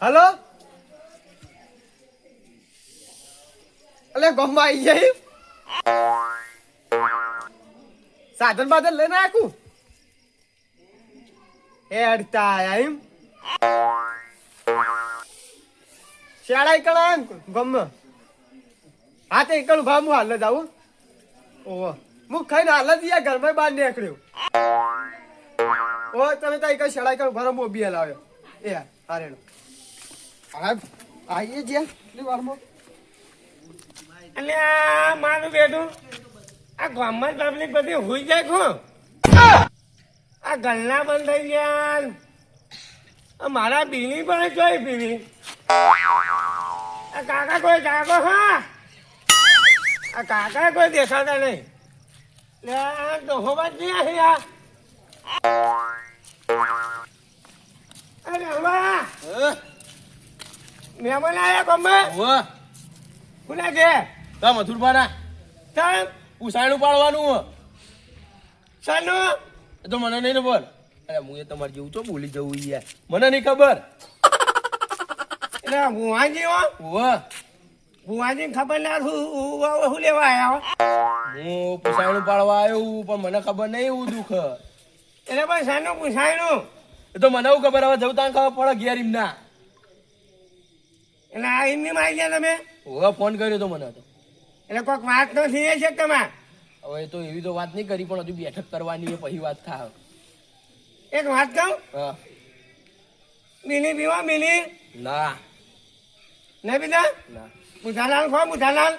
Hello અલે ગોમમાં આવી જાય સાધન બાધન લઈને આકું એ અડતા આયા એમ શાળા કળા ગમ હા તે એકલું ભાવ હું હાલ જ આવું ઓહો હું ખાઈને હાલ જ યાર ઘરમાં બહાર નીકળ્યો ઓ તમે તો એક શાળા કળ ભરો મોબી હલાવ્યો એ હારેડો હા આવીએ જ્યાં એટલી વારમાં એટલે આ મારું બેઠું આ ગામમાં પબ્લિક બધી હોઈ જાય ખો આ ગલ્લા બંધ થઈ ગયા મારા બીની પણ જોઈ બીની આ કાકા કોઈ જાગો હા આ કાકા કોઈ દેખાતા નહીં લે આ ડોહોમાં જ નહીં આ અરે હવા મહેમાન આયા ગમે કોના છે તા મથુરભાના ચાલ ઉસાણું પાડવાનું સાનું એ તો મને નહીં ખબર. અરે હું એ તમારે જેવું છો ભૂલી જવું યાર મને નહીં ખબર. એટલે ભુવાજી હો ભુવાજી ખબર ના શું લેવા આવ્યા હું પુસાણું પાડવા આવ્યો પણ મને ખબર નહીં એવું દુઃખ. એટલે પણ સાનું પૂછાયનું એ તો મને એવું ખબર હવે જવું તાને ખબર પડે ઘેર એમના. એટલે આ હિન્દી માં આવી ગયા તમે ફોન કર્યો તો મને તો એટલે કોઈક વાત તો થઈ છે તમારે હવે તો એવી તો વાત નહીં કરી પણ હજુ બેઠક કરવાની પછી વાત થાય. એક વાત કહું હા બીની પીવા બીની ના નહીં પીતા ના બુધાલાલ ખો બુધાલાલ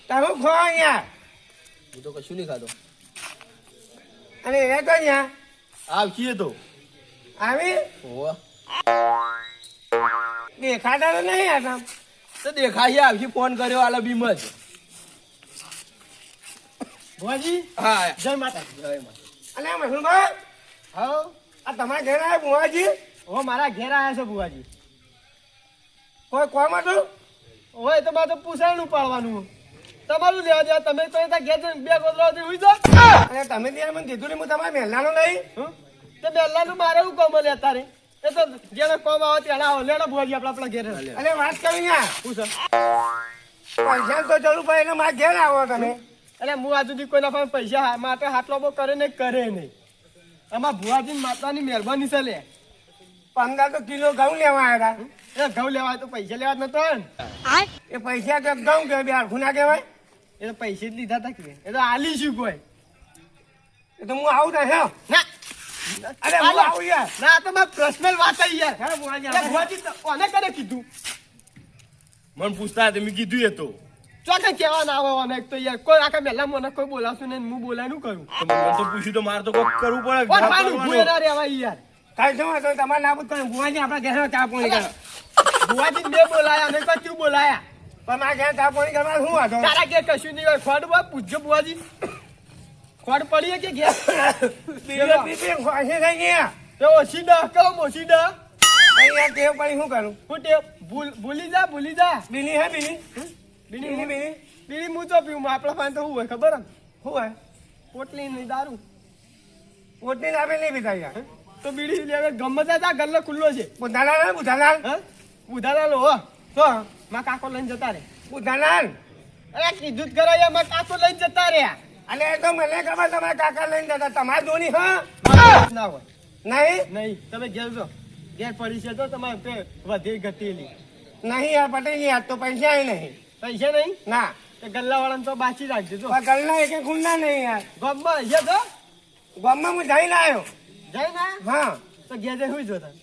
તારું ખો અહીંયા હું તો કશું નહીં ખાતો. અને એ તો અહીંયા આવશીએ તો આવી હોવા દેખાતા તો નહીં હતા તો દેખાશે આવશે ફોન કર્યો આલા બીમ જ. ભુવાજી હા જય માતા જય માતા. અને મસુલભાઈ હા આ તમારા ઘેર આવ્યા બુવાજી ઓ મારા ઘેર આવ્યા છે ભુવાજી કોઈ કોમ હતું ઓય તમારે તો પૂછાણું પાડવાનું તમારું લેવા દેવા તમે તો ત્યાં ઘેર જઈને બે ગોદરાઓથી હુઈ જાઓ અને તમે ત્યાં મને કીધું ને હું તમારા મહેલાનો નહીં હં? તો બેલાનું મારે શું કોમ લે તારે એ તો જેને કોમ આવે ત્યાં આવો લેડો ભુવાજી આપણા ઘેર અને વાત કરી યા પૂછ પૈસા તો જરૂર પડે એટલે મારા ઘેર આવો તમે એટલે હું આ સુધી કોઈના પાસે પૈસા માટે હાટલો બહુ કરે નહીં કરે નહીં આમાં ભુવાજી માતાની મહેરબાની છે લે 15 કિલો ઘઉં લેવા આવ્યા એ ઘઉં લેવાય તો પૈસા લેવા જ નતો ને એ પૈસા તો ઘઉં કે હરખું ના કહેવાય એ તો પૈસે જ લીધા હતા કે એ તો આલી શું કોઈ એ તો હું આવું ને હે ના અરે હું આવું યાર ના તો મારે પર્સનલ વાત આવી યાર હે બુવાજી એટલે ભુવાજી તો કોને કરે કીધું મને પૂછતા હતા મેં કીધું એ તો ચોકે કેવા ના આવે અને એક તો યાર કોઈ આખા મેલા મને કોઈ બોલાવશું નહીં હું બોલાયનું કરું મને તો પૂછ્યું તો મારે તો કોક કરવું પડે. કોણ પાડું ભૂએ ના રહેવા યાર કાંઈ શું હતું તમારે નાબૂદ કર્યું બુવાજી આપણા ઘેર ચા પાણી કરો ભુવાજી બે બોલાયા અને કોઈ તું બોલાયા પણ મારા ઘેર ચા પાણી કરવા શું હતો તારા કે કશું નહીં હોય ખોડ બા પૂછજો ભુવાજી ખોડ પડીએ કે ઘેર બીજો પીપી ખોસી થઈ ગયા તો ઓછી ડ કહો ઓછી ડ અહીંયા ટેવ પડી શું કરું હું તે ભૂલી જા બીની હે બીની બીડી બીડી હું તો પીવું આપણા પાસે તો શું હોય ખબર ને શું હોય પોટલી નહીં દારૂ પોટની આપે નહીં પીતા યાર તો બીડી લેવે ગમે તા ગલ્લો ખુલ્લો છે બુધાલાલ બુધાલાલ હા બુધાલાલ હો તો માં કાકો લઈને જતા રે બુધાલાલ અરે કીધું જ કરાય માં કાકો લઈને જતા રે અને એ તો મને ખબર તમારા કાકા લઈને જતા તમારા ધોની હા ના હોય નહીં નહીં તમે ઘેર જો ઘેર પડી છે તો તમારે તે વધી ઘટેલી નહીં યાર પટેલ યાર તો પૈસા નહીં પૈસા નહીં ના તે ગલ્લા વાળાને તો બાચી રાખજો જો ગલના એક ખુલ્લા નહીં યાર ગમમાં છે તો ગામમાં હું જઈને આવ્યો જઈ ના હા તો ઘેર જઈ હુઈ જોતા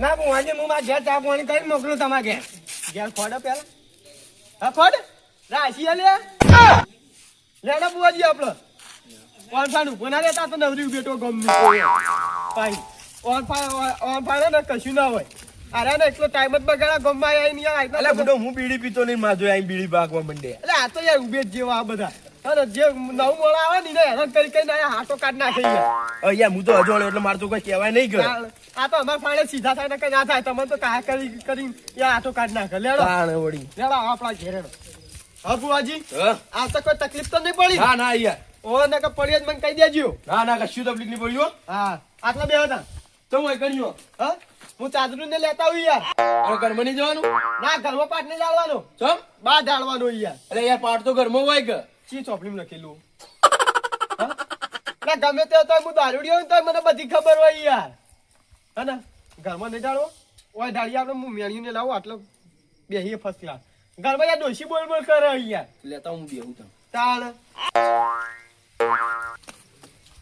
ના હું આજે હું મારા ઘેર ચા પાણી કરી મોકલું તમારા ઘેર ઘેર ખોડો પેલા હા ખોડ રાશી લે લેડા બુવાજી આપણો ઓન ઉભો રહેતા તો નવરી બેટો ગમનું પાઈ ઓન ફાડે ને કશું ના હોય અરે ને એટલો ટાઈમ જ બગાડા ગમમાં આવીને યાર એટલે બુડો હું બીડી પીતો નહીં માજો અહીં બીડી ભાગવા માંડે. એટલે આ તો યાર ઉભે જ જેવા આ બધા અને જે નવ મોડા આવે ને હેરાન કરી હાથો કાઢ નાખે યાર યાર હું તો અજોડ એટલે મારે તો કઈ કહેવાય નહીં કરે. આ તો અમારા ફાળે સીધા થાય ને કઈ ના થાય તમે તો કાયા કરી યાર હાથો કાઢ નાખે લેડો તાણે વળી. લેડો આપણા ઘેરેડો હા બુવાજી હા આ તો કોઈ તકલીફ તો નહીં પડી ના ના યાર ઓ ને કે પડી જ મને કહી દેજો ના ના કશું તકલીફ નહીં પડ્યું. હા આટલા બે હતા તો હું કર્યો હા હું ચાદરું ને લેતા આવું યાર અને ઘરમાં નહીં જવાનું ના ઘરમાં પાટ ને જાળવાનો ચમ બહાર જાળવાનો યાર એટલે યાર પાટ તો ઘરમાં હોય કે ચી ચોપડીમાં લખેલું હા? ના ગમે તે તો હું દારૂડિયો હોય ને તો મને બધી ખબર હોય યાર હા ને ઘરમાં નહીં જાળવો ઓય ડાળી આપણે હું મેળીને લાવું આટલો બેહીએ ફર્સ્ટ ક્લાસ ઘરમાં યાર ડોશી બોલ બોલ કરે યાર લેતા હું બેહું તો તાણ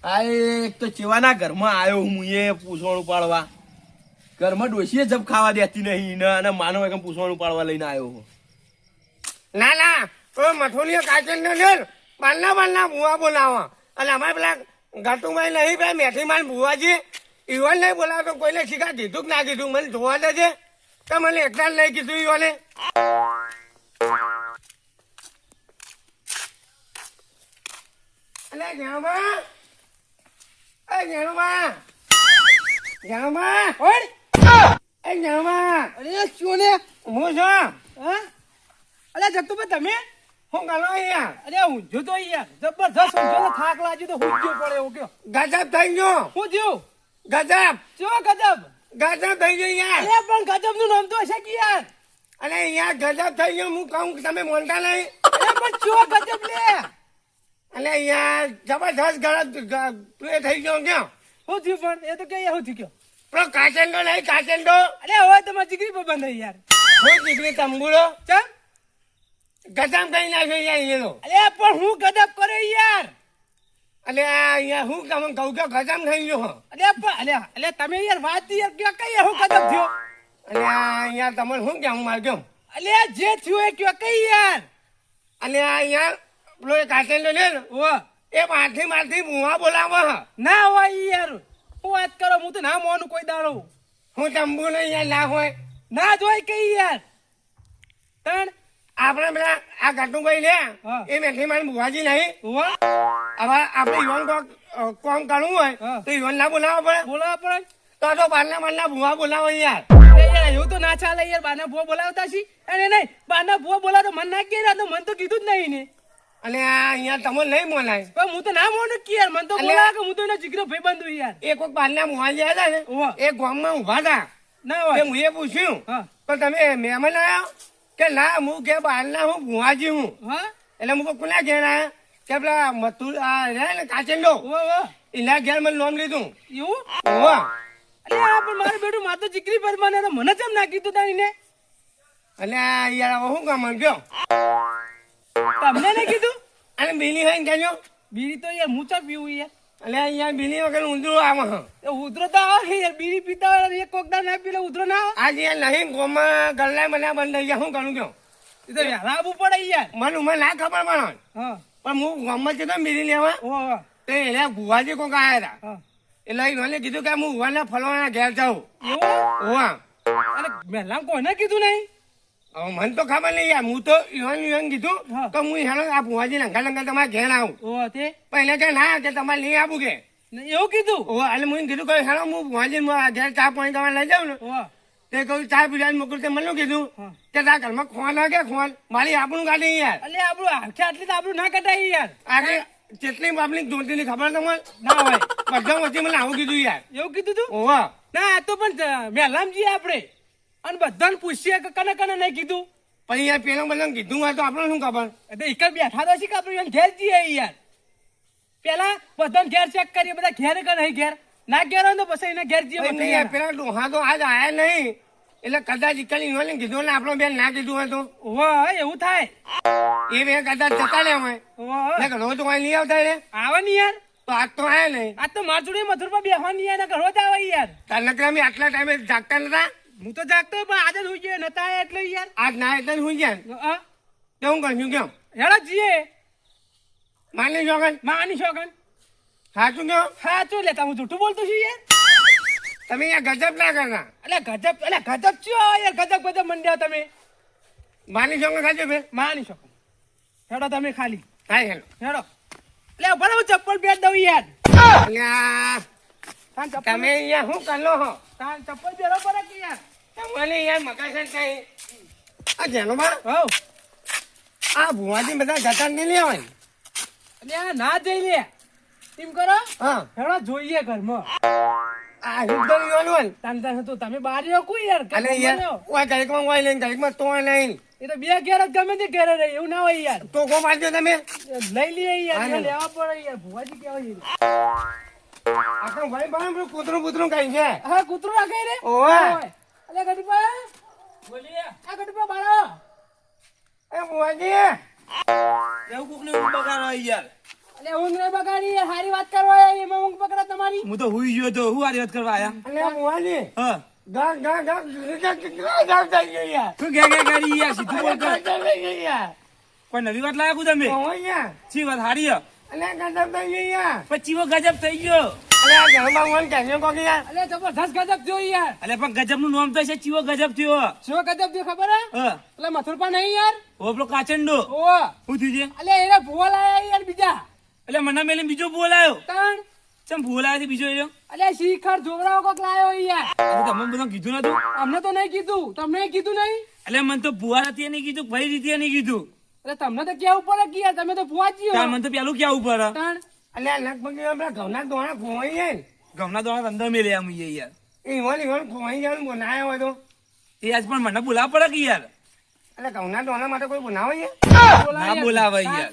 આ એક તો ચેવાના ઘરમાં આવ્યો હું એ પૂછવાનું પાડવા ઘરમાં ડોશીએ જબ ખાવા દેતી નહીં ને અને માનો એકમ પૂછવાનું પાડવા લઈને આવ્યો હું ના ના તો મઠોલીઓ કાચન ને લે બારના ભૂવા બોલાવો અને અમારે પેલા ઘાટુભાઈ નહીં પેલા મેઠીમાન ભૂવાજી ઈવન નહીં બોલાવો તો કોઈને શીખા કીધું કે ના કીધું મને જોવા દેજે તો મને એકલા નહીં કીધું ઈવને અલે જાણવા જાણવા ઓય એ જાણવા અરે શું ને હું છો હા અરે જગતુભાઈ તમે હું ગાલો અહીંયા અરે ઊંઝો તો યાર જબરદસ્ત ઊંઝો તો થાક લાગ્યો તો ઊંઝો પડે એવું કયો ગજબ થઈ ગયો શું થયું ગજબ ચો ગજબ ગજબ થઈ ગયો યાર અરે પણ ગજબ નું નામ તો હશે કે યાર અરે યાર ગજબ થઈ ગયો હું કહું કે તમે બોલતા નહીં અરે પણ ચો ગજબ લે અલે યાર જબરદસ્ત તું એ થઈ ગયો ક્યાં શું થયું પણ એ તો કે શું થયું કયો પેલો કાચંડો નહીં કાચંડો અરે હવે તમારી દીકરી પર બંધ યાર હું દીકરી તંબુરો ચમ ગજબ કરી નાખ્યો યાર એનો અરે પણ હું ગજબ કરે યાર અલે અહીંયા હું તમને કહું કે ગજબ થઈ ગયો હો અરે પણ અરે તમે યાર વાત યાર કે કઈ હું ગજબ થયો અલે યાર તમને શું કેવું માર ગયો અરે જે થયું એ કયો કઈ યાર અને યાર પેલો એ કાચંડો લે ને ઓ એ મારથી ભૂવા બોલાવો હ ના હોય યાર હું વાત કરો હું તો ના મોનું કોઈ દાડો હું તંબુ નહીં યાર ના હોય ના જોઈ કઈ યાર તણ આપણે પેલા આ ઘાટુભાઈ લે હા. એ મેઠી મારી ભુવાજી નહીં ઓ હવે આપણે યુવાન કોમ કરવું હોય હા. તો યુવાન ના બોલાવવા પડે બોલાવા પડે તો બારના ભુવા બોલાવો યાર એ યાર એવું તો ના ચાલે યાર બાના ભૂવા બોલાવતા છી અને નહીં બાના ભૂવા બોલાવતો મન ના કે તો મન તો કીધું જ નહીં ને અને આ અહીંયા તમે નહીં બોલાય પણ હું તો ના મોનું કે યાર મન તો અલ્યા. બોલાવે કે હું તો એનો જીગરો ભાઈબંધ છું યાર એ કોઈક બારના ભુવાજી હતા ને ઓહો. એ ગામમાં ઉભા હતા ના તે હોય હું એ પૂછ્યું હા તો તમે મહેમાન આવ્યા કે ના હું કે બહારના હું ભુવાજી હું હા એટલે હું કોના ઘેર આવ્યા કે પેલા મથુર રહે ને કાચંડો ઓ ઓ એના ઘેર મને નામ લીધું એવું ઓહો. અરે આ પણ મારું બેટું માર તો જીગરી પર મને તો મને કેમ ના કીધું તારી ને અને આ યાર હવે શું કામ ગયો તમને નહીં કીધું અને બીલી હોય ને કહેજો બીડી તો યાર હું ચા પીવું યાર અને અહીંયા બીલી વગર ઊંધું આવે હ એ ઉધરો તો આવે યાર બીડી પીતા હોય એક કોકડા ના પીલે ઉધરો ના આવે આજે યાર નહીં ગોમાં ગલ્લા મને બંધ થઈ ગયા શું કરું કયો એ તો વહેલા આવવું પડે યાર મને ના ખબર પણ હા પણ હું ગામમાં જતો બીલી લેવા ઓ ઓ તો એને ભુવાજી કોક આવ્યા હતા હા એટલે મને કીધું કે હું ભુવાના ફલવાના ઘેર જાઉં એવું ઓવા અને વહેલા કોઈને કીધું નહીં હવે મને તો ખબર નહીં યાર હું તો ઈવન કીધું હા. કે હું હેલો આ ભુવાજી લંગા તમારા ઘેર આવું ઓ તે પણ એને કે ના કે તમારે નહીં આવું કે ને એવું કીધું ઓ એટલે મને કીધું કે હેલો હું ભુવાજી ઘેર ચા પાણી તમારે લઈ જાઉં ને ઓ તે કહ્યું ચા પીવાનું મોકલું તે મને કીધું હા. કે તારા ઘરમાં ખોન કે ખોન મારી આપણું કાઢી યાર અલે આપણું આખે આટલી તો આપણું ના કટાય યાર આગળ જેટલી પબ્લિક જોતી ની ખબર તમને ના હોય બધા વચ્ચે મને આવું કીધું યાર એવું કીધું તું ઓવા ના આ તો પણ વહેલામ જઈએ આપણે અને બધાને પૂછીએ કે કને કને નહીં કીધું પણ યાર પેલા બધા કીધું હોય તો આપણે શું ખબર એટલે એક બેઠા તો છે કે આપણે એને ઘેર જઈએ યાર પેલા બધાને ઘેર ચેક કરીએ બધા ઘેર કે નહીં ઘેર ના ઘેર હોય તો પછી એને ઘેર જઈએ પણ નહીં યાર, પેલા ડોહા તો આજ આયા નહીં એટલે કદાચ ઇકલી હોય ને કીધું ને આપણો બેન ના કીધું હોય તો ઓહ એવું થાય એ બે કદાચ જતા રે હોય ઓહ રોજ કોઈ નહીં આવતા રે આવે ને યાર તો આજ તો આયા નહીં આ તો માર જોડે મથુરમાં બેહવાની યાર ઘરો જ આવે યાર તાર નકર અમે આટલા ટાઈમે જાગતા નતા હું તો જાગતો પણ આજે જ હોઈ ગયો નતા આયા એટલે યાર આજ ના એટલે હું ગયા હા તો હું કરશું કેમ હેડો જઈએ માની જોગન માની શોગન સાચું કેમ હા ચો લેતા હું જૂઠું બોલતો છું યાર તમે યાર ગજબ ના કરતા એટલે ગજબ ચો યાર ગજબ મંડ્યા તમે માની જોગન ખાજો બે માની શોગન હેડો તમે ખાલી હા હેલો હેડો એટલે ભલે હું ચપ્પલ પહેર દઉં યાર અલ્યા, તાન ચપ્પલ તમે અહીંયા શું કરો હો તાન ચપ્પલ પહેરો પડે કે યાર તમને યાર મકાન કઈ આ જેનો બા હવ આ ભુવાજી બધા જતા નહીં લેવાય અને આ ના જઈ લે એમ કરો હા હેડો જોઈએ ઘરમાં આ આ હિટ કરી ગયો તાન તો તમે બહાર રહ્યો કોઈ યાર અને યાર ઓય ઘડીકમાં ઓય લઈને ઘડીકમાં તો નહીં એ તો બે ઘેર જ ગમે તે ઘેર રહે એવું ના હોય યાર તો કો મારજો તમે લઈ લઈએ યાર હા, લેવા પડે યાર ભુવાજી કેવા છે આખા ભાઈ ભાઈ કૂતરું કઈ છે હા કૂતરું રાખે રે ઓય અલે ગડીપા બોલીએ આ ગડીપા બાળો એ બુવાજી એવું કોકને ઊંઘ બગાડો યાર. અલે ઊંઘ ને બગાડી યાર હારી વાત કરવા આયા એમાં ઊંઘ પકડા તમારી હું તો હુઈ ગયો તો હું આ વાત કરવા આયા. અને બુવાજી હા ગા ગા ગા ગા થઈ ગઈ યાર તું ઘે ગાડી યાર સીધું બોલ કર. થઈ ગઈ યાર કોઈ નવી વાત લાયા કુ તમે? ઓય સી વાત હારી હે? અને ગજબ થઈ ગઈ યાર પછી ચીવો ગજબ થઈ ગયો. અલે આ ઘરમાં વન કાઢ્યો કોક યાર અલે જબરદસ્ત ગજબ થયો યાર અલે પણ ગજબ નું નામ તો છે ચીવો ગજબ થયો. શું ગજબ થયો ખબર હે હા એટલે મથુરપા નહીં યાર ઓ પેલો કાચંડો ઓ શું થયું છે? અલે એને ભુવા લાયા યાર બીજા એટલે મને મેલે બીજો બોલાયો. ત્રણ ચમ બોલાયો છે બીજો એનો? અલે શિખર છોકરાઓ કોક લાયો યાર તમે બધા કીધું નતું? અમને તો નહીં કીધું તમને કીધું નહીં એટલે મને તો ભુવા હતી નહીં કીધું, ભાઈ રીતે નહીં કીધું. એટલે તમને તો કેવું પડે કે યાર તમે તો ભુવાજી તાર હો મને તો પેલું કેવું પડે. ત્રણ અલે આ લગભગ આપણા ઘઉંના દોણા ખોવાઈ જાય ને ગમના દોણા અંદર મેલે આમ યાર. ઈવન ખોવાઈ જાય ને બનાવ્યો હોય તો એ આજ પણ મને બોલાવા પડે કે યાર. એટલે ઘઉંના દોણા માટે કોઈ બનાવે છે ના બોલાવે યાર.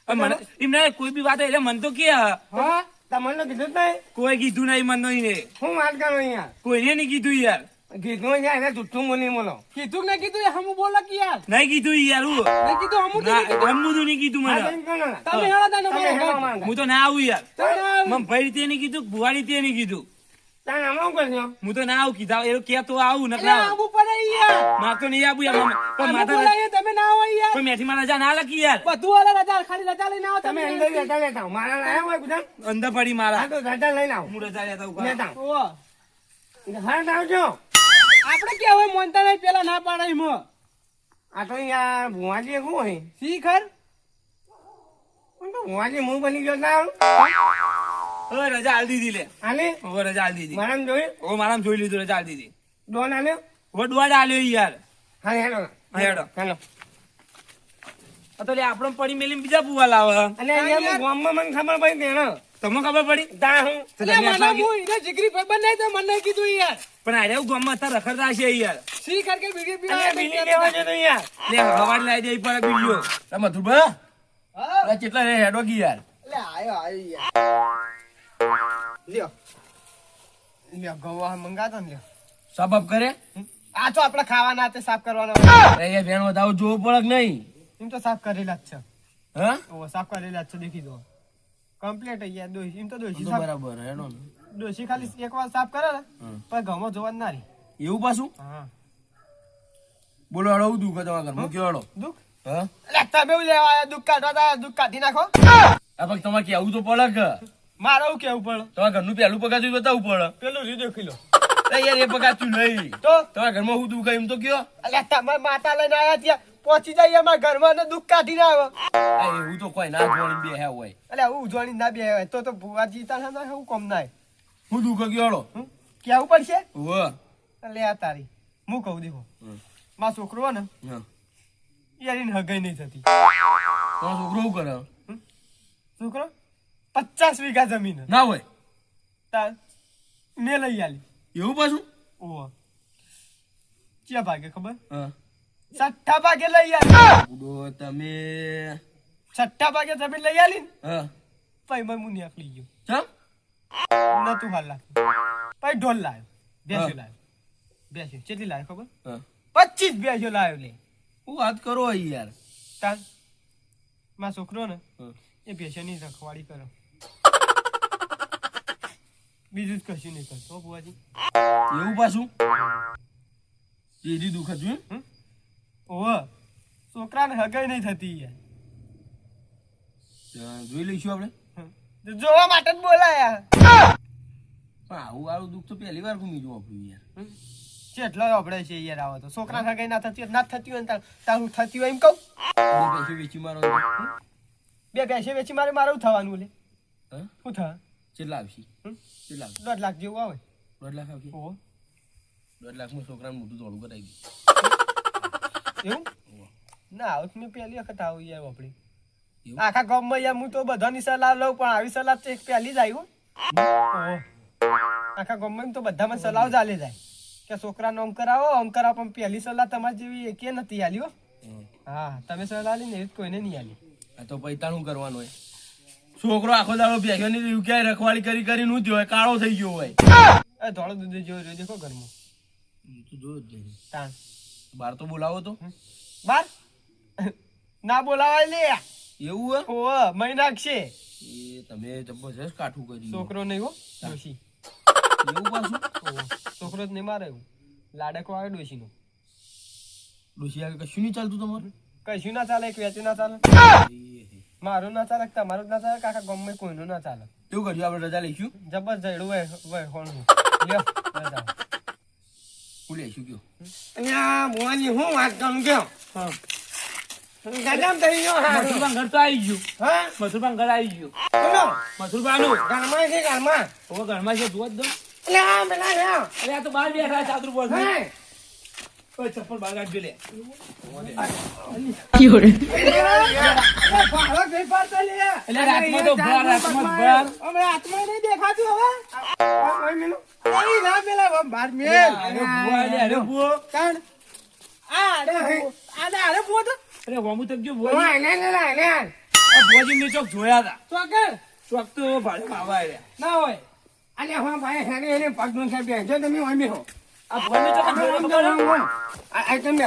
હવે મને એમને કોઈ બી વાત હોય એટલે મને તો કે હા તમને તો કીધું જ નહીં કોઈ કીધું નહીં મને નહીં. હું વાત કરું અહીંયા કોઈને નહીં કીધું યાર. કીધું છે એને જુઠ્ઠું બોલી બોલો કીધું કે નહીં કીધું એ હમું બોલો કે યાર નહીં કીધું યાર હું. નહીં કીધું હમું ના, કીધું ગમનું તો નહીં કીધું હા, મને. તેમ કહો ને. તમે હેળા તા તમે ને હેડો માંગે. હું તો ના આવું યાર. તમે મને ભાઈ રીતે નહીં કીધું, ભુવા રીતે નહીં કીધું. તાન આમાં શું કરશો? હું તો ના આવું કીધા એ કે તો આવું એટલે નકર આવું પડે યાર માર તો નહીં આવું યાર. પણ અમે માથા બોલાઈએ તમે ના હોય યાર પણ મેથી માં રજા ના લખી યાર. બધું વાળા રજા ખાલી રજા લઈને આવો તમે તમે અંદર રજા લેતા આવો. મારા લાયા હોય બધા અંદર પડી મારા. હા તો રજા લઈને આવો હું રજા લેતા આવું. લેતા આવો. ઓ હા તો આવજો આપણે કે હવે મોનતા નહીં પેલા ના પાડે એમ આ તો યાર ભુવાજી શું હોય શિખર પણ તો ભુવાજી હું બની ગયો ના આવું. હવે રજા આલ દીધી લે. હાલે હવે રજા આલ દીધી. મારામાં જોયું ઓ મારામાં જોઈ લીધું, રજા આલ દીધી. ડોન આલ્યો હવે દોડ આલ્યો યાર. હા હેડો હા, હેડો. હેડો આ તો લે આપણો પડી મેલીને બીજા ભુવા લાવે. અને અહીંયા ગામમાં મને ખબર પડી તેનો તમને ખબર પડી? તા હું તો એટલે તમે મને આટલા હું એને જીગરી ભાઈબંધ નહીં તો મને નહીં કીધું યાર પણ આરે ગામમાં અત્યારે રખડતા છે યાર. શિખર કે બીજી અને બીજી લેવા જતો યાર લે હવાડ લાવી દે પર બીજો. તમે ધુબા હા કેટલા રે હેડો કી યાર. એટલે આયો યાર લ્યો લ્યો ગવા મંગાતો ને લ્યો સબબ કરે આ તો આપણે ખાવાના તે સાફ કરવાના એ એ ભેણ વધાવ જોવું પડે કે નહીં? એમ તો સાફ કરેલા જ છે હા ઓ સાફ કરેલા જ છે દેખી દો કમ્પ્લીટ યાર દોશી એમ તો દોશી તો સાફ બરાબર હેડો ને. ડોશી ખાલી એક વાર સાફ કરે ને હમ. પણ ઘઉંમાં જોવા જ ના રહી એવું પાછું હા બોલો હેડો હું દુઃખ તમારા ઘરમાં કયો હેડો. દુઃખ હા એટલે તમે એવું લેવા આવ્યા દુઃખ કાઢવા તા દુઃખ કાઢી નાખો આ પછી તમારે કેવું તો પડે કે મારે એવું કેવું પડે તમારા ઘરનું પહેલું પગાર બતાવવું પડે. પેલું રીધો કિલો એ યાર એ પગારતું નહીં. તો તમારા ઘરમાં હું દુઃખ એમ તો કયો. એટલે તમારા માતા લઈને આવ્યા ત્યાં પહોંચી જાય અમારા ઘરમાં ને દુઃખ કાઢીને આવે આ એવું તો કોઈ ના જોડી બે હે હોય. એટલે હું ઉજવણી ના બે હોય તો ભુવાજી તા ના હું કોમ ના હું દુઃખ કયો હેડો. કેવું પડશે હોવે. એટલે આ તારી હું કહું દેખો મારો છોકરો હોય ને હા યાર એને હગાઈ નહીં થતી તમારો છોકરો શું કરે? છોકરો 50 વીઘા જમીન હે. ના હોય તાર મેં લઈ આલી એવું પાછું? ઓહો ક્યાં ભાગે ખબર હા છઠ્ઠા ભાગે લઈ આલી ઉડો તમે. છઠ્ઠા ભાગે જમીન લઈ આલી ને હા પછી મને હું નીકળી ગયો ચમ નતું હાલ લાગતું પછી ઢોલ લાવ્યો બેસ્યો હા. લાવ્યો બેસ્યો કેટલી લાવ્યો ખબર હા 25 બેસ્યો લાવ્યો લે હું વાત કરો યાર. તાર મારો છોકરો ને હા. એ બેસ્યાની રખવાડી કરો બીજું જ કશું નહીં કરતો હો બુવાજી એવું પાછું જેજી દુઃખ હતું એમ? ઓહો છોકરાને હગાઈ નહીં થતી યાર જોઈ લઈશું આપણે. તો જોવા માટે જ બોલાયા પણ આવું આવું દુઃખ તો પહેલી વાર ઘૂમી જોવા પડ્યું યાર. કેટલો આપણે છે યાર આવો તો છોકરા હગાઈ ના થતી હોય ના થતી હોય ને તારું થતી હોય એમ કહું બે પૈસે વેચી મારો તો. બે ભેંસે વેચી મારે થવાનું લે હા શું થાય કેટલા આવશે? હમ? કેટલા આવશે? 1.5 લાખ જેવું આવે 1.5 લાખ આવશે? ઓહો 1.5 લાખમાં છોકરાને મોટું થોડું કરાવી એવું ના આવું મેં પહેલી વખત આવું યાર આપણે એવું? આખા ગામમાં યાર હું તો બધાની સલાહ લઉં પણ આવી સલાહ તો એક પહેલી જ આવી હો ઓહો આખા ગામમાં તો બધામાં સલાહ ચાલે જાય કે છોકરા નોમ કરાવો આમ કરાવો, પણ પહેલી સલાહ તમારી જેવી એકે નથી આલી હો. હા તમે સલાહ આલી ને એવી કોઈને નહીં આલી. આ તો પૈતાનું કરવાનું હોય. છોકરો આખો દાડો ભેગો ની રહ્યું, ક્યાંય રખવાળી કરી કરીને હું થયો હોય, કાળો થઈ ગયો હોય. એ ધોળો દૂધ જેવો રહ્યો દેખો ઘરમાં. તું જોયું જ નહીં. તાણ બાર તો બોલાવો તો. બાર ના બોલાવાય લે. એવું હે? ઓહ મહી નાખશે. એ તમે જબરજસ્ત કાઠું કર્યું. છોકરો નહીં હો ડોશી. એવું પાછું? ઓહો, છોકરો જ નહીં મારે એવું. લાડકો આવે ડોશીનો. ડોશી આગળ કશું નહીં ચાલતું તમારું? કશું ના ચાલે, એક વેચી ના ચાલે, મારું ના ચાલે, તમારું ના ચાલે, કાકા ગમે કોઈનું ના ચાલે. કેવું કર્યું? આપણે રજા લઈશું. જબર જયડું હોય હોણું. લ્યો રજા. હું લઈશું કયો? અને આ મોની હું વાત કરું કયો ગજબ થઈ ગયો હા મથુરભાઈ ઘર તો આવી ગયું. હા મથુરભાઈ ઘર આવી ગયું. બોલો મથુરભાઈનું ઘરમાં છે ઘરમાં હવે ઘરમાં છે જુઓ જ દો. એટલે આ પેલા લ્યો અરે આ તો બહાર બેઠા છે ચાદર પર. હે ઓય ચપ્પલ બહાર કાઢજો લે. ભાડો કઈ પાડતો લે એટલે રાતમાં તો ભર, રાતમાં જ ભર. અમે હાથમાં નહીં દેખાતું હવે ઓય મેલું એ ના પેલા બાર મેલ અરે ભુવા લે, અરે ભુવો. કાણ અરે ભૂત અરે વામું તક જો ઓય ભુવાજી. ને ને ને આ ભુવાજી મેં ચોક જોયા હતા. ચોકર ચોક તો ભાડે આવા રહ્યા. ના હોય અલે હા ભાઈ હેને હેને પગનું સાહેબ જો તમે હોય મેહો આ ભુવા મેં ચોક જોયો તો ખબર હે? આ તમે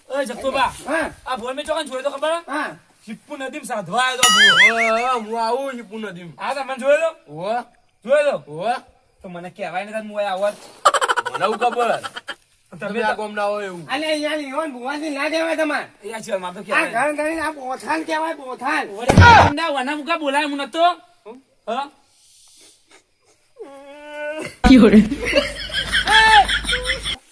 ઓય જગતુભા, હા આ ભુવા મેં ચોક જોયો તો ખબર હે? હા શિપ્પુ નદીમ સાધવા આવ્યો તો ભુવો. હું આવું છું પુનઃ. આ તમને જોયો તો? ઓહ જોયો તો? ઓહ તો મને કહેવાય ને હું અહીંયા આવત. મને હું ખબર. તમે તમે આ ગામ ના હોય એવું. અલે યાર ઈવન ભુવાજી ના દેવાય તમાર અહીંયા છે માર તો આ કહેવાય. ઘર કરીને આ પોથાન કહેવાય પોથાન ઓરે કાંડા વના મુકા બોલાય હું નતો. હા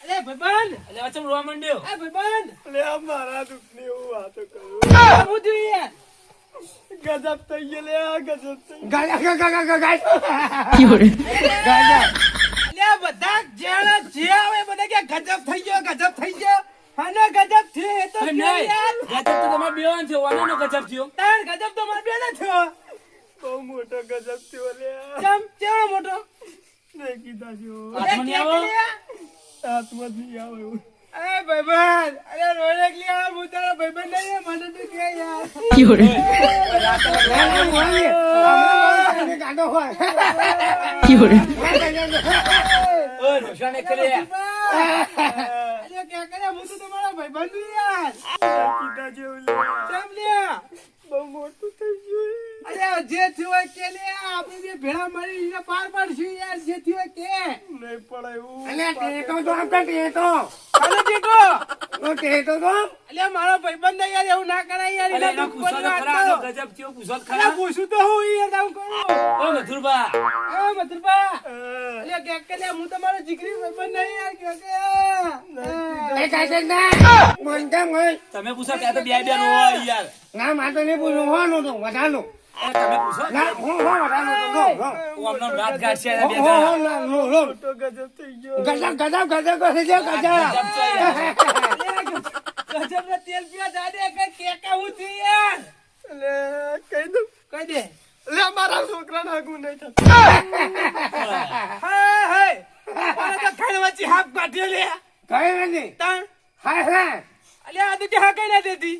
અલે ભાઈબંધ એટલે વચ્ચે રોવા માંડ્યો. એ ભાઈબંધ લે આ મારા દુઃખની હું વાતો કરું. હું જોઈએ ગજબ થઈ ગયો લે, આ ગજબ થઈ ગાડા ગાડા લે બધા જેણે જે આવે બધા કે ગજબ થઈ ગયો અને ગજબ છે એ તો અરે કયો નહીં, યાર ગજબ તો તમારે બેવાન છે, વાનો ગજબ થયો. તાર ગજબ તો માર બેને થયો બહુ મોટો ગજબ થયો લે. ચમ કેવો મોટો નહીં કીધા જો હાથમાં નહીં આવો? હાથમાં જ નહીં આવે એવું. એ ભાઈબંધ અરે રોડક લે હું તારા ભાઈબંધ નહીં મને તો કે યાર ગાડો હોય ઓય રોશન એક લે. અરે કે કરે હું તો તમારા ભાઈબંધ છું યાર કીધા જેવું લે. ચમ લે બહુ મોટું થઈ ગયું. અરે જે થયું હોય કે લે આપણે જે ભેળા મળી એને પાર પાડશું યાર જે થયું હોય કે નહીં પડે એવું. અલે ટેટો તો આપતા ટેટો અલે ટેટો તો ટેટો તો અલે મારો ભાઈબંધ યાર એવું ના કરાય યાર અલે એને એનો દુઃખ પૂછો તો બની ખરા, વાત આનો તો. ગજબ થયો, પૂછો તો અલે ખરા. પૂછું તો હું યાર કામ કરું ઓ મથુરભા, એ મતલબા અલે કે લે હું તમારો જીગરી ભાઈબંધ નહીં યાર કે એ કાજે ના મન કેમ હોય તમે પૂછો ત્યાં તો બે હોય યાર. ના મારે નહીં પૂછું હોવાનું તો વધારનું અરે તમે પૂછો. ના હું વધારનું તો હું આમનો રાત ગાંઠશે એના બે હો જણા. હો ના નો મોટો ગજબ થઈ ગયો. ગજબ કરી દે ગજબ ગજબ ને તેલ પીવા જાડે કે હું છું યાર લે કહી દઉં. કહી દે લે મારા છોકરાને હગું નહીં થતું. હા હા ઓલા તો ખાઈ વચ્ચે હાફ કાઢ્યો લે કઈ નથી તાણ હા હા અલે આ તો હા કઈ ના દેતી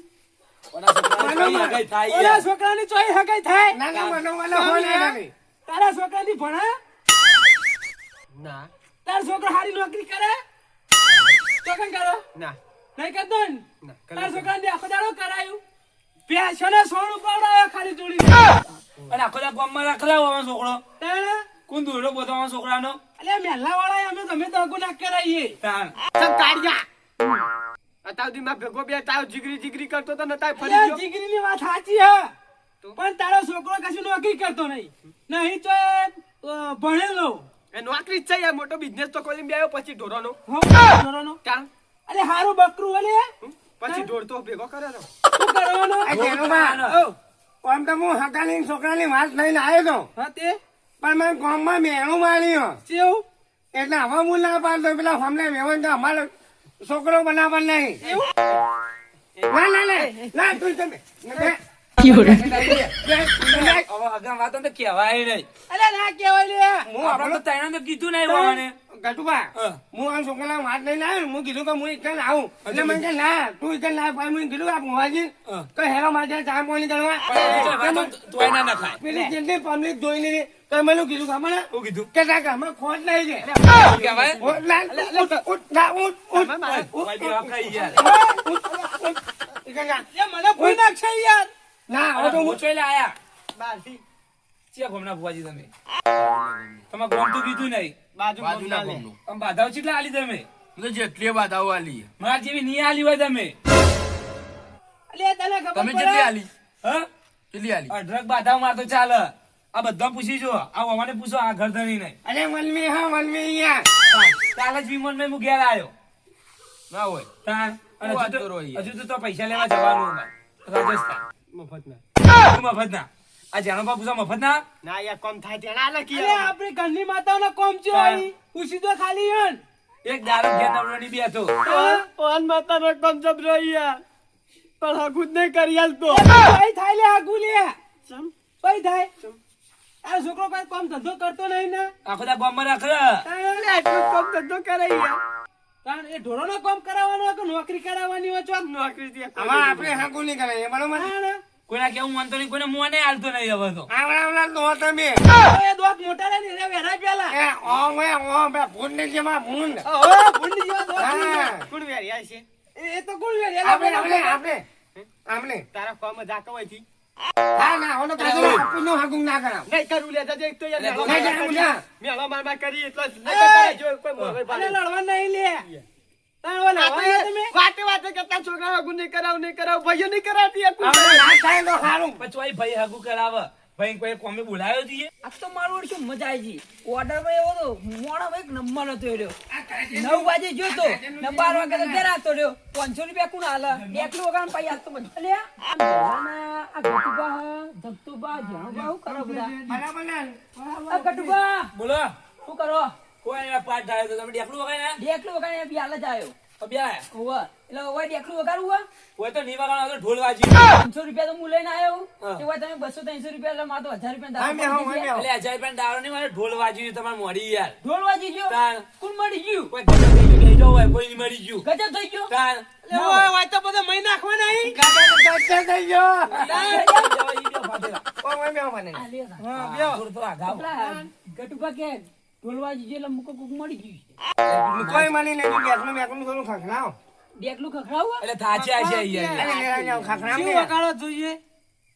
ઓલા છોકરાને કઈ હગાઈ થાય ઓલા યાર. છોકરાની ચોઈ હગાઈ થાય ના ના મને ઓલા હોય નથી તારા છોકરાની ભણા ના તારા છોકરો હારી નોકરી કરે તો કઈ કરો ના નહીં કરતો ને ના તારા છોકરાને આખો દાડો કરાયું પેશને સોનું પવડાયો ખાલી જોડી અને આખો દા ગામમાં રાખલાવો અમારો છોકરો. તાણે કોણ દોરડો બોધાવાનો છોકરાનો? અલે મેલા વાળા અમે તમે તો અગુ ના કરાઈએ તાણ. ચમ કાઢ્યા. અત્યાર સુધી માં ભેગો બે તાવ જીગરી કરતો તો નતા ફરી અલે ગયો. જીગરીની વાત સાચી હે પણ તારો છોકરો કશું નોકરી કરતો નહીં નહીં તો ભણેલો એ નોકરી જ છે યાર, મોટો બિઝનેસ તો કરીને બે આવ્યો પછી ઢોરોનો. ઢોરોનો કાં? અલે હારું બકરું અલે પછી ઢોર તો ભેગો કરે તો. શું કરવાનો આમ તો હું હકાની છોકરાની વાત લઈને આવ્યો તો હા તે પણ મેં ગામમાં મેણું માર્યું કેવું એટલે હવે હું ના પાડતો પેલા હમણે મેવન તો અમારો છોકરો બનાવવા નહીં ના ના ના ના તું તમે હવે હગા વાતો તો કહેવાય નહીં. અરે ના કહેવાય લે હું આપણે આપણો તો તૈણા તો કીધું નહીં વાવાને. ગટુભા હું આ છોકરાના વાત લઈને આવ્યો હું કીધું કે હું એકન આવું એટલે મને કે ના તું એકન ના ભાઈ હું કીધું આ ભુવાજી તો હેરો મારે ચા પાણી કરવા તું એના ના ખાય. પેલી જેટલી પબ્લિક જોઈ લીધી તો મને કીધું ખબર ને શું કીધું? કે ના ઘરમાં ખોટ નહીં છે શું કહેવાય? ઉઠ, લાલ, ઉઠ, ઉઠ, ના, ઉઠ, ઉઠ, ભાઈ જેવા ખાઈ યાર. એકન ના. મને કોઈ નાખશે યાર. ના હવે તો હું હું ચોઈલા આયા. બહારથી ચિયા ગોમના ભુવાજી તમે? તમારે ગોમ તો કીધું નહીં. બાજુના ગામના ગામનું. તમે બાધાઓ કેટલા આલી તમે? એટલે જેટલી બાધાઓ આલી મારા જેવી નહીં આલી હોય તમે. અલે તને ખબર તમે પડે? કેટલી આલી હા? કેટલી આલી અઢળક બાધાઓ મારતો ચાલે. આ બધા પૂછી જો. આ અમાને પૂછો આ ઘરધણી નહીં. અરે મનમી હા મનમી અહીંયા કાલે જ વિમન મેં હું ઘેર આવ્યો. ના હોય તાણ. અને શું વાત હજુ તો- કરો યાર? હજુ તો પૈસા લેવા જવાનું અમારે. રાજસ્થાન. મફતના. શું મફત ના? આ જાનો બાપુ પૂછો મફત ના? ના યાર કોમ થાય તેના લખી અરે આપણી ઘરની માતાઓનો કોમ છે અહીં. પૂછી તો ખાલી હન. એક દારૂ ઘેર નવરોની બી હતો. ઓન માતાનો કોમ જબરો યાર પણ હગુદ નહીં કરી આલતો. કઈ થાય લે આગુ લે ચમ કઈ થાય આ છોકરો કઈ કામ ધંધો કરતો નહીં ને આખો દા બોમ્બમાં રાખે. અરે આટલું કોમ ધંધો કરે યાર. કારણ એ ઢોરોનો કામ કરાવવાનો હોય કે નોકરી કરાવવાની હોય ચોક નોકરી થી આમાં આપણે હાકુ નહીં કરાય બરોબર કોઈના કેવું માનતો નહીં, કોઈને મું નહીં હાલતો નહીં હવે તો. આવડા તો તમે એ દોત મોટા રે ને એને વેરા પેલા એ ઓ બે ભૂંડ ને જેમાં ભૂંડ હવે ભૂંડી જેવા દોત હા કોણ વેરિયા છે એ તો કોણ વેરી આપણે આપણે આપણે આપણે તારા કોમ જાતો હોય થી હા ના ઓનો કાજુ આપણું હાકુ ના કરાવ નહીં કરું લે જજે એક તો યાર અરે, મેળો નહીં મારવા કરું, કરી. મેળો મારવા કરી એટલો જ. નહીં તો તારે જો કોઈ મોરવાઈ અને પાડે. લડવા નહીં લે તાણ ઓલા આ તો વાયા યાર તમે વાતે વાતે કરતા છોકરા હગું નહીં કરાવ ભાઈઓ નહીં કરાવતી યાર. આપણે ના થાય તો સારું પછી ઓય ભાઈ હગું કરાવે. ભાઈ કોઈ કોમે બોલાયો છીએ. આ તો મારું શું મજા આવી ગઈ ઓર્ડર માં એવો તો મોડા એક નંબર હતો રહ્યો 9 વાગે જોતો ને 12 વાગે તો ઘરે આવતો રહ્યો 500 રૂપિયા કોણ હાલે એકલું વગાડ પાઈ આપતો મને એટલે આ મેલાના આ ગટુબા ધક્તુબા જાણુબા શું કરો બધા બરાબર ને આ ગટુબા બોલો. શું કરો કોઈ અહીંયા પાઠ ધાર્યો તો તમે ડેકલું વગાડ્યા? એકલું વગાડ બી હાલ જ આવ્યો તો બે આયા. હોવા એટલે હવે એકલું વગાડવું કોઈ તો નહીં વગાડો તો ઢોલ વાજી. 500 રૂપિયા તો હું લઈને આવ્યો હા. તે હોય તમે 200-300 રૂપિયા એટલે મારે તો 1000 રૂપિયા હા, મેં દારૂ હા, પડી મેં ગયા. એટલે અજાય પણ દારૂ નહીં મારે ઢોલ વાજી તમારે મોડી યાર. ઢોલ વાજી ગયો તાણ. કોણ મળી ગયું કોઈ ગજબ થઈ ગયું, બેહી જાઓ હોય, કોઈ નહીં મરી ગયું. ગજબ થઈ ગયો તાણ. ઓય વાય તો બધો મહી નાખવા નહીં ગાતા થઈ ગયો જાઓ, ઈ બે ફાટેલા. ઓ મેં મેં મને આ લે હા, થોડું તો આઘાવ. પેલા ગટુબા કે ઢોલવાજી જે એટલે મુકો કોક મળી ગયું છે કોઈ મને નહીં ગેસનું મેકનું થોડું ખખડાવ ડેકલું ખખડાવું એટલે થાચે આ છે અરે અહીંયા. લેવા જાવ ખખડાવ શું ને વગાડો જોઈએ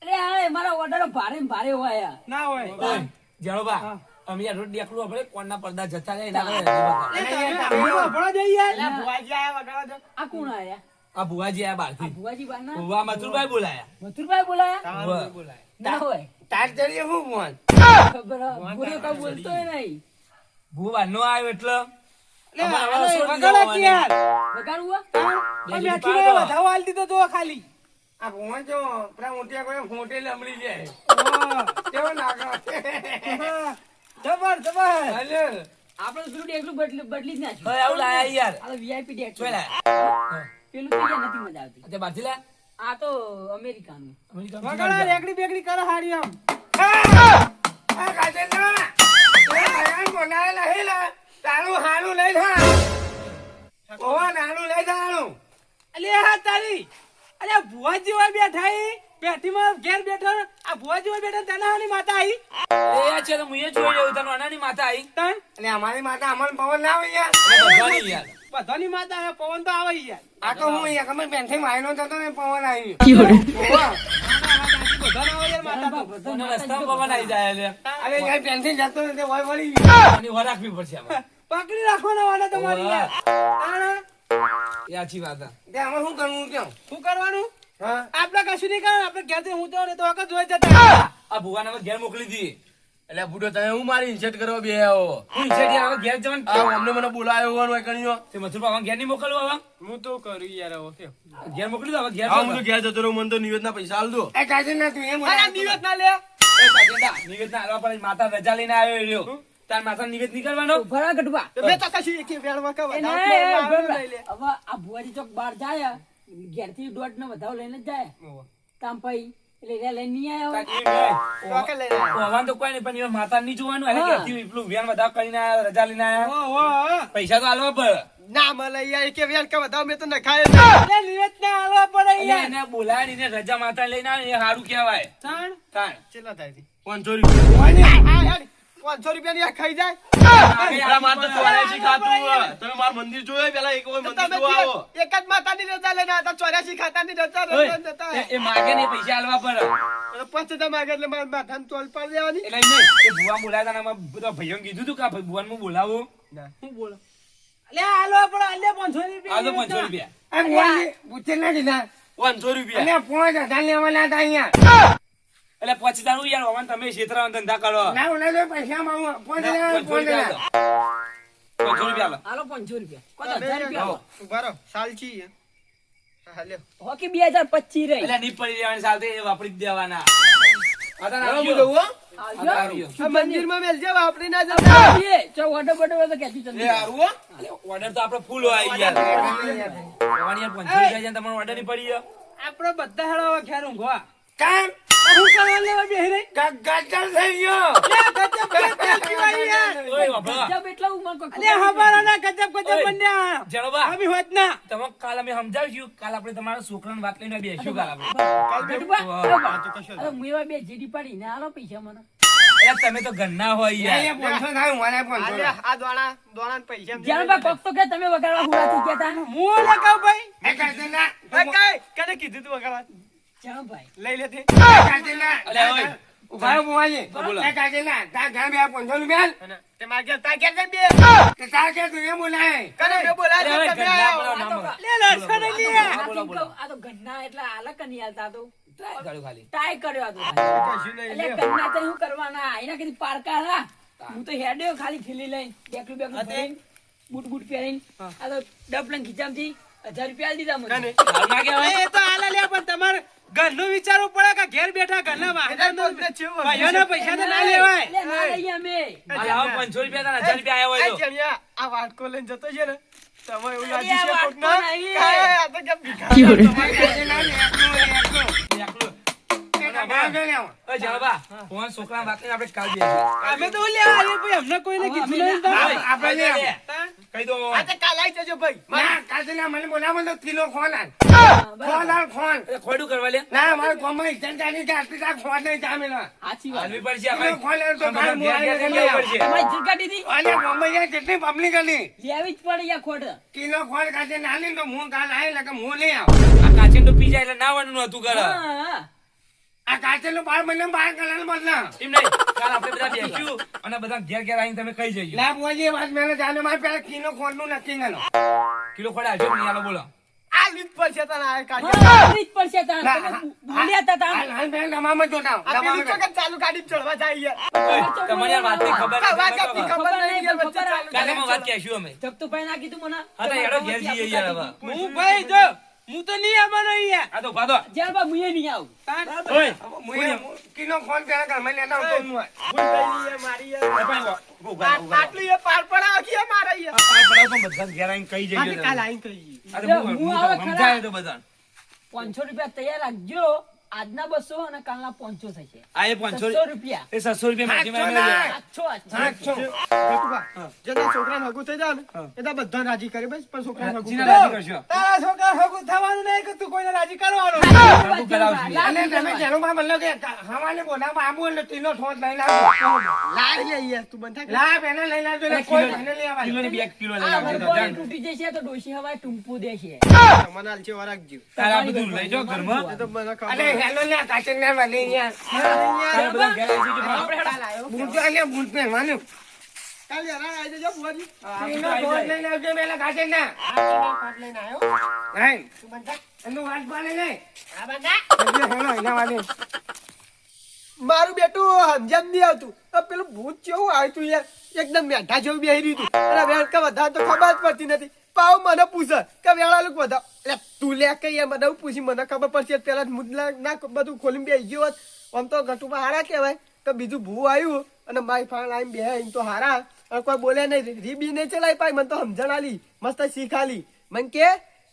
અરે હા મારા ઓર્ડર ભારે ને ભારે હોય ના હોય ઓય, જાણો બા, અમે યાર રોજ ડેકલું આપણે કોણના પડદા જતા રહે એના ઘરે રહેવા. ભણો જઈ યાર અલ્યા ભુવાજી આયા વગાડો તો. આ કોણ આયા આ ભુવાજી આયા આ બહારથી. ભુવાજી બાના ભુવા મથુરભાઈ બોલાયા. મથુરભાઈ બોલાયા તાવાનું નહીં બોલાય. ના હોય તાર જરીએ હું ફોન ખબર બોલ્યો કઈ બોલતો નહીં ભુવા નો આવ્યો એટલે લે, અમારે અરે, છોડી વગાડો દેવાની. કે યાર વગાડવું આ બેઠી ને વધાવો આલી દીધો તો ખાલી આ ફોન જો પેલા મોટિયા કોઈ ફોટે લમડી જાય હા. કેવો નાગરો હા. જબર જબર અરે આપણે પેલું ડેકલું બદલી જ નાખ્યું હવે આવું લાયા યાર. આ વીઆઈપી ડેક જોઈ લાયા. પેલું તો યાર નથી મજા આવતી તે બહારથી લાયા? આ તો અમેરિકાનું વગાડો રેકડી બેકડી કરો હારી આમ આ કાજે ના એ ભગવાન બોલાય નહીં લા તારું હારું લઈ થા ઓવા નાનું લઈ થાનું અલે હા તારી અલે ભુવાજી હોય બેઠા ઈ બેઠીમાં ઘેર બેઠો આ ભુવાજી હોય બેઠા તને હાની માતા આવી એ આ છે તો મુએ જોઈ રહ્યો તને અનાની માતા આવી. તન અને અમારી માતા અમન પવન ના આવે યાર અને બધાની યાર. બધાની માતા આવે પવન તો આવે ઈ યાર આ તો હું યાર ખબર પેન્થી માયનો થતો ને પવન આવી ઓવા બધાનો આવે યાર માતા તો કોને રસ્તામાં પવન આવી જાય એટલે. અરે યાર પેન્થી જતો ને તે વય વળી ગયો આની વાર રાખવી પડશે આમાં. પકડી રાખવાના વાના તમારી યાર તાણા એ આછી વાત આ. તે અમે શું કરવું કેમ શું કરવાનું હા આપણે કશું નહીં કરવાનું આપણે ઘેરથી હું તો ને તો વખત જોઈ જતા આ ભુવાને હવે ઘેર મોકલી દીધી. એટલે બુડો તમે હું મારી ઇન્સર્ટ કરવા બે આવો હું ઈચ્છે હવે ઘેર જવાનું. આ અમને મને બોલાયો હોવાનો હોય કણીઓ તે મથુરભા હવે ઘેર નહીં મોકલવા હવે? હું તો કરું યાર હવે કેમ. ઘેર મોકલી દો હવે ઘેર હા હું તો ઘેર જતો રહું મને તો નિવેદના પૈસા આલ દો એ કાજે ના તું એમ અરે દિવસ ના લે. એ સાચેદા, નિવેદ ના આલવા પડે. માતા રજા લઈને આવ્યો રહ્યો. તાર માતા નિવેદ નહીં કરવાનો? ભરા ગટુબા તો બે તો કશું એક વેળમાં કહો. એ વધારે નહીં, આવે બરાબર. લઈ લે. હવે આ ભુવાજી ચોક બહાર જાય ઘેરથી દોઢ ને વધાવ લઈને જ જાય કામ ભાઈ એટલે એને લઈને નહીં આવ્યો. તાકી નહીં. ચોકે લઈને આવ્યો. હોવાનું તો કોઈ નહીં, પણ એવા માતા નહીં જોવાનું. એને હા. ઘેરથી પેલું વેન વધાવ કરીને આયા, રજા લઈને આયા. ઓહો. પૈસા તો આલવા પડે. ના મળે યાર કે વેલ કે બધા મેં તો નખાય જ નહીં. એટલે નિવેદ ના આલવા પડે અને યાર. એને બોલાવીને એને રજા માતા લઈને આવે ને એ સારું કહેવાય. તાણ. તાણ. કેટલા થાય છે? 500 રૂપિયા હા યાર 500 રૂપિયાની આ ખાઈ જાય. આપણા માર તો 84 ખાતું. તમે માર મંદિર જોયો પેલા એક વાર મંદિર તમે જોવા આવો. એક જ માતાની રજા લઈને આવ્યા હતા, 84 ખાતાની રજા ઓય, રજા જતા. એ માગે ને પૈસા આલવા પડે. અને પછી તમે આગળ એટલે મારા માથાને તોલ પાડી દેવાની. એટલે એમ નહીં, એ ભુવા બોલાયા હતા ને આમાં બધા ભાઈઓને કીધું હતું કે આ ભુવાને હું બોલાવું. હું બોલો. એટલે આલવા પડે, આલે 500 રૂપિયા. આ તો 500 રૂપિયા. આ ભુવાજી પૂછે ના દીધા 500 રૂપિયા. અને 5000 લેવાના હતા અહીંયા એટલે પછી તારું યાર હોવાને તમે ક્ષેત્રમાં ધંધા કરો. ના ઓલા તો પૈસા માંગુ 5000 500 રૂપિયા આલો. 500 રૂપિયા આલો. આલો 500 રૂપિયા. કોઈ 1000 રૂપિયા આલો. ઉભા રહો, સાલચી. હા લ્યો. હોકી 2025 રહી. એટલે નહીં પડી રહેવાની સાથે એ વાપરી જ દેવાના. આ તારે હવે આવજો. હું જવું હો? આ તારે આવજો. આ મંદિરમાં મેલજે, વાપરી ના જતા. ઓર્ડર બોર્ડર હોય તો ક્યાંથી એ ચંદી હારું હો? ઓર્ડર તો આપણો ફૂલ હોય યાર. તમારી યાર 500 રૂપિયા છે, તમારો ઓર્ડર નહીં પડી ગયો. આપણે બધા હેળો હવે ખેર ઊંઘવા. કામ હું કરવા લેવા બેહી રહી? ગજલ થઈ ગયો ઓય બાપા. ગજબ એટલે ઉંમર કોઈ અલે હમારાના ગજબ ગજબ ઓય. બન્યા. જણવા. અમે હોત ના. તમે કાલ અમે સમજાવીશું. કાલ આપણે તમારા છોકરાને વાત લઈને બેસીશું કાલ આપણે. અરે હું એવા બે જીડી પાડીને આલો પૈસા મને. એટલે તમે તો ગન્ના હોય યાર. 500 થાય મારે અલે 500 આ દોણા પૈસા જ્યાં બા કોક તો કે તમે વગાડવા હુરાથી કહેતા. હું લગાવ ભાઈ. એ કરતે ના એ કાઈ કને કીધું તું વગાડવા? જ્યાં ભાઈ. લઈ લેતી. કરતે ના અલે ઓય. ઉભા રહો ભુવાજી બોલો. એ કરતે ના તા ઘર બે 500 રૂપિયા તે માગે તા કે બે. તે તાર કે તું એ બોલાય કને બે બોલા અરે હવે તમે ગન્ના આવો. બોલાવો, નામ બોલાવો. લે લસણ લે. આ બોલો, તો બોલો. આ તો ઘરના એટલે આલક નહીં આલતા આ તો ટ્રાય કર્યો ખાલી. ટ્રાય કર્યો આ તો. કશું નહીં એટલે લ્યો. ઘરના તો શું કરવાના એના કદી પારકા હા હું તો હેડ્યો ખાલી થેલી લઈને બેકલું ભરીને બૂટ બૂટ પહેરીને આ તો ડબલન ખીચામથી 1000 રૂપિયા આલી દીધા મને. હાલ ના કહેવાય. એ તો આલા લે પણ તમારે ઘરનું વિચારવું પડે કે ઘેર બેઠા ઘરના ભાઈઓના પૈસા તો ના લેવાય. એટલે ના લઈએ અમે. હાલ આવો 500 રૂપિયા તારા 1000 રૂપિયા આવ્યા હોય આ તો. જણિયા, આ વાટકો લઈને જતો છે ને તમે એવું અરે લાગી આ છે કોકના? વાટકો નહીં. કાંઈ, આ તો કેમ ભિખારી. એકલું. ઓય જણવા. ફોન છોકરાને વાત લઈને આપણે કાલ બેસીશું. અમે તો લે આવીએ ભાઈ, અમને કોઈને કીધું નહીં તો. ઓય, આપણે લે. લે. કહી દો. આ તો કાલ આવી જજો ભાઈ. ના કરતે ના મને બોલાવો તો કિલો ખોન આલ હા, બરાબર. ખોન આલ ખોન એટલે ખોડું કરવા લે. ના મારે કોમમાં ઇજ્જત જાની કે આટલી તા ખોન નહીં જામેલા સાચી વાત. હાલવી પડશે કિલો આપણે. ખોન આલ તો બધા કાલ ઘેર ઘેર મુઆઈ લેવું પડશે. તમારી ઇજ્જત કાઢી હતી? અને કોમમાં યાર કેટલી પબ્લિક હતી લેવી જ પડે યા ખોટ. કિલો ખોન કાઢે ના લે તો હું કાલ આય એટલે કે હું લઈ આવ આ કાચીને તો પી જાય એટલે નાવાનું હતું ઘરે. હા. આ કાચેલું બાર મને બહાર કલાલ બદલા એમ નહીં. કાલ આપણે બધા બેસીશું અને બધા ઘેર ઘેર આવીને તમે ખાઈ જજો. ના બુઆજી એ વાત મેં જાણે મારે પેલા કિલો ખોન નું નક્કી ગયેલો કિલો ખોડા આવજો નહીં આલો બોલો. આ લીધ પડશે તને આ કાઢી. હા, કરવી જ પડશે તાણ. તમે બોલ્યા તા તાણ. હાલ હાલ પેલા દમામાં જોતા આ પેલું તો કે ચાલુ ગાડી ચડવા જાય યાર. ઓય, તમારી આ વાતની ખબર આ વાત નથી. આપની ખબર નહીં યાર, વચ્ચે ચાલુ કાલે અમે વાત કહેશું અમે. જગતુભાઈ ના કીધું મને. હા તો હેડો ઘેર જઈએ યાર હવે. હું ભાઈ જો હું તો નહીં આવવાનો યાર. આ તો ભાદો. જ્યાં બા મુએ નહીં આવું. ઓય, કિલો ખોન પેલા ઘરમાં લેતા આવતો હું હોય. ભૂલ થઈ યાર મારી યાર. ઉભા રહો, ઉભા રહો. આટલું એ પાર પડાવ કે મારા યાર. આ પાય પડાવો પણ બધાને ઘેર આવીને કહી જજો બાકી તમે. કાલ આવીને કહીએ. આ તો જો, હું- હું હું આવે તો ખરા. સમજાય તો બધાને. 500 રૂપિયા તૈયાર રાખજો. આજના 200 અને કાલના 500 થશે. આ એ 500 600 રૂપિયા. એ 700 રૂપિયા સાતસો maximum ના. લેજો. 800. ગટુભા, જે તારા છોકરાને હગું થઈ જાય ને એ તો બધાને રાજી કરે બસ, પણ છોકરાને હગું જીના કરે. રાજી કરશો. તારા છોકરા હગું થવાનું નહીં કે તું કોઈને રાજી કરવાનો. હગું કરાવશું. અને તમે જેનું માં બોલો કે હવાને બોલામાં આવું એટલે કિલો ખોન લઈને આવો લાય લે યાર, તું બંધ થા. લાભ એને લઈને આવજો એટલે કોઈ એને લઈ આવવાનું. કિલોની 2 કિલો લઈ આ આવજો તો વરઘોડી જાણ. તૂટી જશે તો ડોશી હવાય ટૂંપું દેશે. મને હાલશે વરાગજો. તારે આ બધું લઈ જાઓ ઘરમાં. એ તો મને ખબર. અરે હેલો લે કાચે ને વાલી યાર તારે બધા ઘેર આવી જજો. કાલ આવ્યો. બૂટ આલે બૂટ પહેરવાનું કાલ યાર આવી જજો ભુવાજી. કિલો ખોન લઈને આવજો પેલા કાચે ના પાટ લઈને આવ્યો. નહીં તું બંધ થા. એનું વાત પાડે નહીં આ બંધ થા. હેલો એના વાલી મારું બેટું સમજ્યા જ નહીં આવતું. આ પેલું ભૂત કેવું આવ્યું તું યાર, એકદમ મેઠા જેવું બેહી રહ્યું તું. અને વેળકા વધારે તો ખબર જ પડતી નથી. પાવ મને પૂછે કે વેળા લોકો બધા, એટલે તું લે કે યાર મને પૂછી, મને ખબર પડશે પેલા મુદલા ના બધું ખોલીને બેસી ગયો હોત. આમ તો ગટુમાં હારા કહેવાય. તો બીજું ભૂ આવ્યું અને મારી ફાળ આવીને બે એમ તો હારા, અને કોઈ બોલે નહીં, રીબી નહીં ચલાવી પાય. મને તો સમજણ આલી, મસ્ત શીખ આલી. મને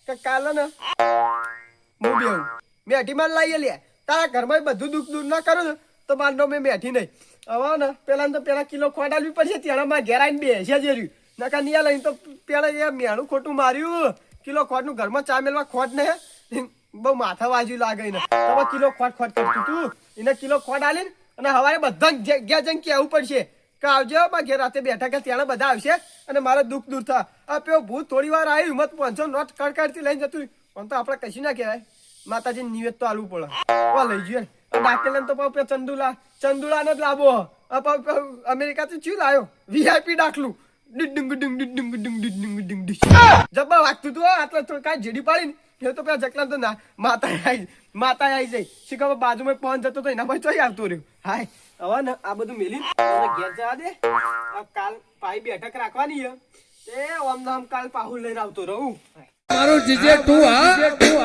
કે કાલે ને હું બેહું મેં અઢીમાં લાવીએ લે તારા ઘરમાં બધું દુઃખ દૂર ના કરું ને તો મારનો મેં બેઠી નહીં હવે ને પેલા કિલો ખોટ આલવી પડશે ત્યાં મારા ઘેર આવીને બેસે જ રહ્યું નકા નિયા લઈને તો પેલા એ મેણું ખોટું માર્યું કિલો ખોટનું ઘરમાં ચા મેલવા ખોટ ને બહુ માથા વાજુ લાગે ને તો કિલો ખોટ કરતું તું એને કિલો ખોટ આલીને અને હવારે બધા જગ્યા જઈને કહેવું પડશે કે આવજો મારા ઘેર રાતે બેઠા કે ત્યાં બધા આવશે અને મારે દુઃખ દૂર થાય આ પેલો ભૂત થોડી વાર આવ્યું હિંમત 500 નોટ કડકડથી લઈને જતું પણ તો આપણે કશું ના કહેવાય માતાજીને નિવેદ તો આલવું પડે લઈ જઈએ ડાકેલ તો પાછું ચંદુલાને જ લાવો અમેરિકા થી ચી લાયો વીઆઈપી દાખલું જબ્બર વાગતું તું આટલા તો કાંઈ જેડી પાડી ને તો પેલા જકલા તો ના માતા આવી જાય શીખવા બાજુમાં પહોંચ જતો તો એના પછી ચોઈ આવતો રહ્યો હાય હવે ને આ બધું મેલી ઘેર જવા દે કાલ પાઈ બેઠક રાખવાની એ ઓમ નામ કાલ પાહુ લઈને આવતો રહું મારું જીજે તું હા